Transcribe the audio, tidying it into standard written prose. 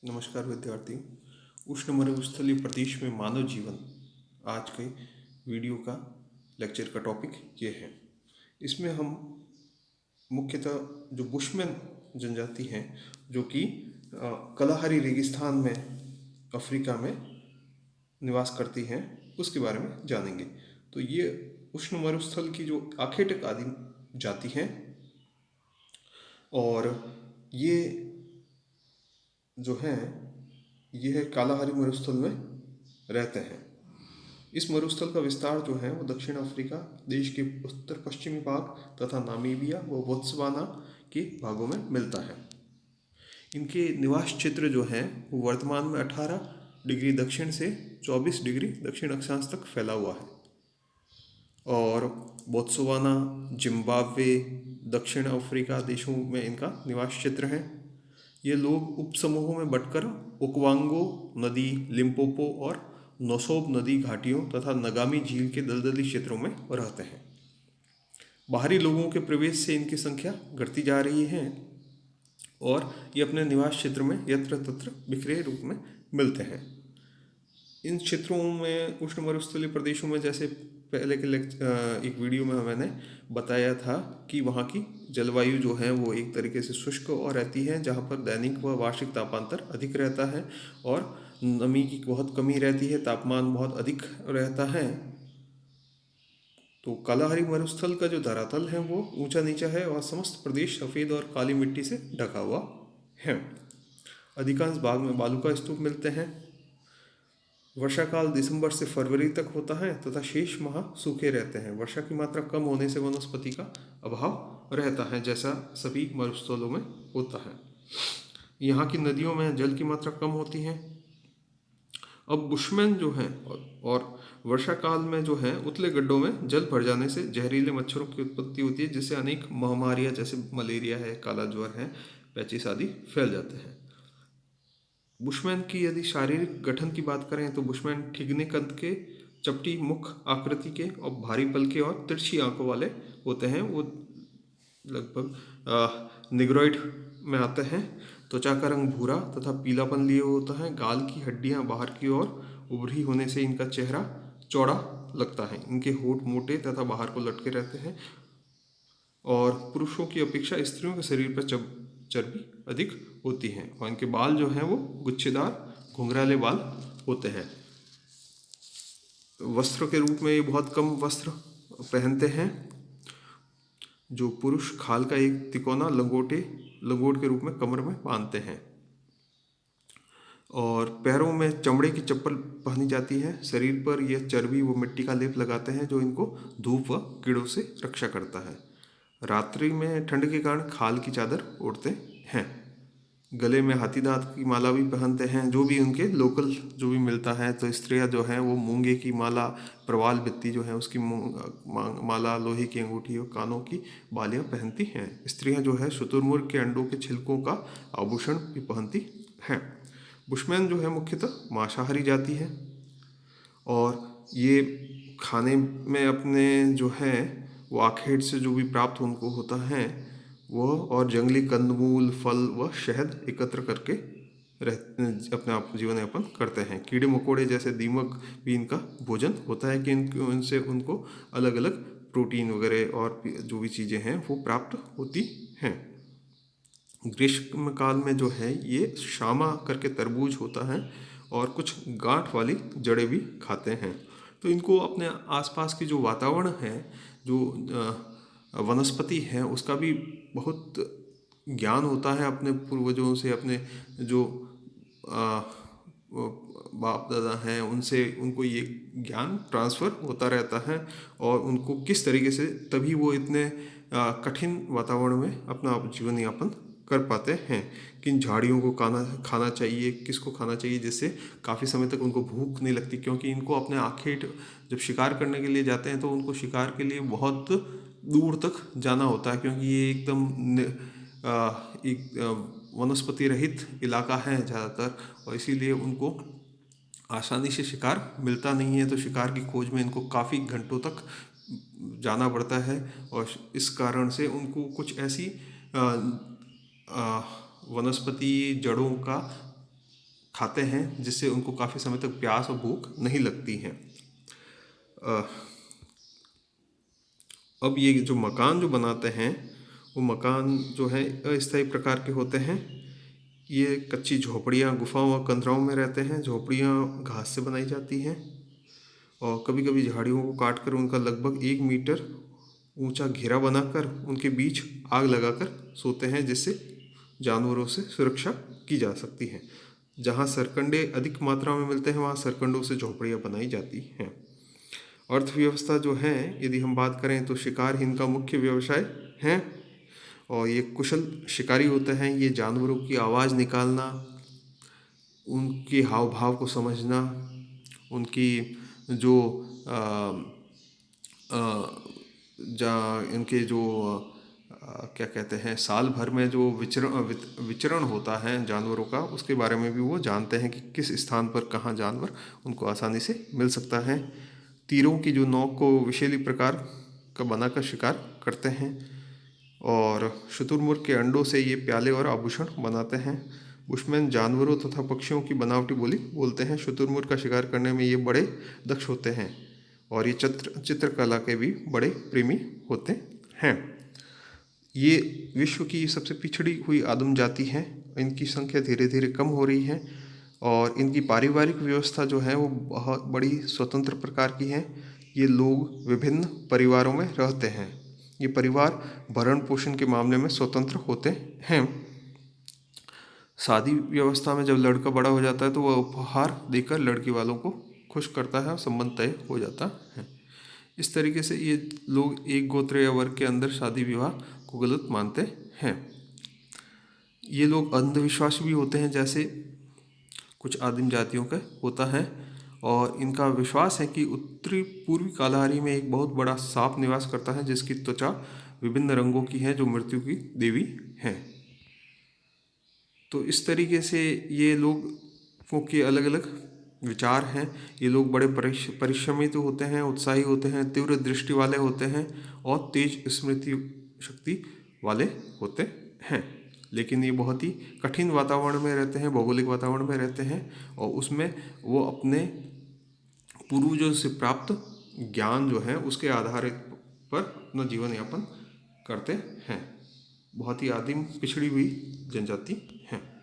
नमस्कार विद्यार्थी। उष्ण मरुस्थलीय प्रदेश में मानव जीवन आज के वीडियो का लेक्चर का टॉपिक ये है। इसमें हम मुख्यतः जो बुशमैन जनजाति हैं जो कि कलाहारी रेगिस्तान में अफ्रीका में निवास करती हैं उसके बारे में जानेंगे। तो ये उष्ण मरुस्थल की जो आखेटिक आदिम जाति हैं और ये जो हैं यह कालाहारी मरुस्थल में रहते हैं। इस मरुस्थल का विस्तार जो है वो दक्षिण अफ्रीका देश के उत्तर पश्चिमी भाग तथा नामीबिया व बोत्सवाना के भागों में मिलता है। इनके निवास क्षेत्र जो हैं वो वर्तमान में 18 डिग्री दक्षिण से 24 डिग्री दक्षिण अक्षांश तक फैला हुआ है। और बोत्सवाना, जिम्बाब्वे, दक्षिण अफ्रीका देशों में इनका निवास क्षेत्र है। ये लोग उपसमूहों में बंटकर ओकवांगो नदी, लिम्पोपो और नोसोब नदी घाटियों तथा नगामी झील के दलदली क्षेत्रों में रहते हैं। बाहरी लोगों के प्रवेश से इनकी संख्या घटती जा रही है और ये अपने निवास क्षेत्र में यत्र तत्र बिखरे रूप में मिलते हैं। इन क्षेत्रों में उष्ण मरुस्थलीय प्रदेशों में जैसे पहले के एक वीडियो में मैंने बताया था कि वहाँ की जलवायु जो है वो एक तरीके से शुष्क और रहती है, जहाँ पर दैनिक व वार्षिक तापांतर अधिक रहता है और नमी की बहुत कमी रहती है, तापमान बहुत अधिक रहता है। तो कालाहारी मरुस्थल का जो धरातल है वो ऊंचा नीचा है और समस्त प्रदेश सफ़ेद और काली मिट्टी से ढका हुआ है। अधिकांश भाग में बालू का स्तूप मिलते हैं। वर्षा काल दिसंबर से फरवरी तक होता है तथा शेष माह सूखे रहते हैं। वर्षा की मात्रा कम होने से वनस्पति का अभाव रहता है, जैसा सभी मरुस्थलों में होता है। यहाँ की नदियों में जल की मात्रा कम होती है। अब बुशमैन जो हैं और वर्षा काल में जो है उतले गड्ढों में जल भर जाने से जहरीले मच्छरों की उत्पत्ति होती है, जिससे अनेक महामारियाँ जैसे मलेरिया है, काला ज्वर है, पैचिस आदि फैल जाते हैं। बुशमैन की यदि शारीरिक गठन की बात करें तो बुशमैन ठिगने कद के, चपटी मुख आकृति के और भारी पलके और तिरछी आंखों वाले होते हैं। वो लगभग निग्रोइड में आते हैं। त्वचा का रंग भूरा तथा पीलापन लिए होता है। गाल की हड्डियां बाहर की ओर उभरी होने से इनका चेहरा चौड़ा लगता है। इनके होंठ मोटे तथा बाहर को लटके रहते हैं और पुरुषों की अपेक्षा स्त्रियों के शरीर पर चर्बी अधिक होती है और इनके बाल जो हैं वो गुच्छेदार घुंघराले बाल होते हैं। वस्त्र के रूप में ये बहुत कम वस्त्र पहनते हैं। जो पुरुष खाल का एक तिकोना लंगोट के रूप में कमर में बांधते हैं और पैरों में चमड़े की चप्पल पहनी जाती है। शरीर पर यह चर्बी व मिट्टी का लेप लगाते हैं जो इनको धूप व कीड़ों से रक्षा करता है। रात्रि में ठंड के कारण खाल की चादर ओढ़ते हैं। गले में हाथी दांत की माला भी पहनते हैं, जो भी उनके लोकल जो भी मिलता है। तो स्त्रियां जो हैं वो मूंगे की माला, प्रवाल भित्ती जो है उसकी माला, लोहे की अंगूठी और कानों की बालियां पहनती हैं। स्त्रियां जो है शुतुरमुर्ग के अंडों के छिलकों का आभूषण भी पहनती हैं। बुशमैन जो है मुख्यतः मांसाहारी जाति है और ये खाने में अपने जो है वो आखेट से जो भी प्राप्त उनको होता है वह और जंगली कंदमूल, फल व शहद एकत्र करके अपने आप जीवन यापन करते हैं। कीड़े मकोड़े जैसे दीमक भी इनका भोजन होता है कि इनसे उनको अलग अलग प्रोटीन वगैरह और जो भी चीज़ें हैं वो प्राप्त होती हैं। ग्रीष्म काल में जो है ये शामा करके तरबूज होता है और कुछ गांठ वाली जड़ें भी खाते हैं। तो इनको अपने आसपास की जो वातावरण है, जो वनस्पति है, उसका भी बहुत ज्ञान होता है अपने पूर्वजों से, अपने जो बाप दादा हैं उनसे उनको ये ज्ञान ट्रांसफ़र होता रहता है और उनको किस तरीके से तभी वो इतने कठिन वातावरण में अपना जीवन यापन कर पाते हैं। किन झाड़ियों को खाना चाहिए, किसको खाना चाहिए, जिससे काफ़ी समय तक उनको भूख नहीं लगती, क्योंकि इनको अपने आखेट जब शिकार करने के लिए जाते हैं तो उनको शिकार के लिए बहुत दूर तक जाना होता है, क्योंकि ये एकदम एक वनस्पति रहित इलाका है ज़्यादातर और इसीलिए उनको आसानी से शिकार मिलता नहीं है। तो शिकार की खोज में इनको काफ़ी घंटों तक जाना पड़ता है और इस कारण से उनको कुछ ऐसी वनस्पति जड़ों का खाते हैं, जिससे उनको काफ़ी समय तक प्यास और भूख नहीं लगती है। अ, अब ये जो मकान जो बनाते हैं, वो मकान जो है अस्थायी प्रकार के होते हैं। ये कच्ची झोपड़ियाँ गुफाओं और कंदराओं में रहते हैं। झोपड़ियाँ घास से बनाई जाती हैं और कभी कभी झाड़ियों को काट कर उनका लगभग 1 मीटर ऊंचा घेरा बनाकर उनके बीच आग लगाकर सोते हैं, जिससे जानवरों से सुरक्षा की जा सकती है। जहाँ सरकंडे अधिक मात्रा में मिलते हैं, वहाँ सरकंडों से झोपड़ियाँ बनाई जाती हैं। अर्थव्यवस्था जो है, यदि हम बात करें तो शिकार ही इनका मुख्य व्यवसाय है और ये कुशल शिकारी होते हैं। ये जानवरों की आवाज़ निकालना, उनके हाव भाव को समझना, उनकी जो जा इनके जो क्या कहते हैं, साल भर में जो विचरण होता है जानवरों का, उसके बारे में भी वो जानते हैं कि किस स्थान पर कहाँ जानवर उनको आसानी से मिल सकता है। तीरों की जो नोक को विषैली प्रकार का बनाकर शिकार करते हैं और शुतुरमुर्ग के अंडों से ये प्याले और आभूषण बनाते हैं। बुशमैन जानवरों तथा पक्षियों की बनावटी बोली बोलते हैं। शुतुरमुर्ग का शिकार करने में ये बड़े दक्ष होते हैं और ये चित्रकला के भी बड़े प्रेमी होते हैं। ये विश्व की सबसे पिछड़ी हुई आदिम जाति है। इनकी संख्या धीरे धीरे कम हो रही है और इनकी पारिवारिक व्यवस्था जो है वो बहुत बड़ी स्वतंत्र प्रकार की है। ये लोग विभिन्न परिवारों में रहते हैं। ये परिवार भरण पोषण के मामले में स्वतंत्र होते हैं। शादी व्यवस्था में जब लड़का बड़ा हो जाता है तो वह उपहार देकर लड़की वालों को खुश करता है और संबंध तय हो जाता है। इस तरीके से ये लोग एक गोत्र या वर्ग के अंदर शादी विवाह को गलत मानते हैं। ये लोग अंधविश्वासी भी होते हैं, जैसे कुछ आदिम जातियों का होता है, और इनका विश्वास है कि उत्तरी पूर्वी कालाहारी में एक बहुत बड़ा सांप निवास करता है, जिसकी त्वचा विभिन्न रंगों की है, जो मृत्यु की देवी है। तो इस तरीके से ये लोगों के अलग अलग विचार हैं। ये लोग बड़े परिश्रमी तो होते हैं, उत्साही होते हैं, तीव्र दृष्टि वाले होते हैं और तेज स्मृति शक्ति वाले होते हैं। लेकिन ये बहुत ही कठिन वातावरण में रहते हैं, भौगोलिक वातावरण में रहते हैं और उसमें वो अपने पूर्वजों से प्राप्त ज्ञान जो है उसके आधार पर अपना जीवन यापन करते हैं। बहुत ही आदिम पिछड़ी हुई जनजाति है।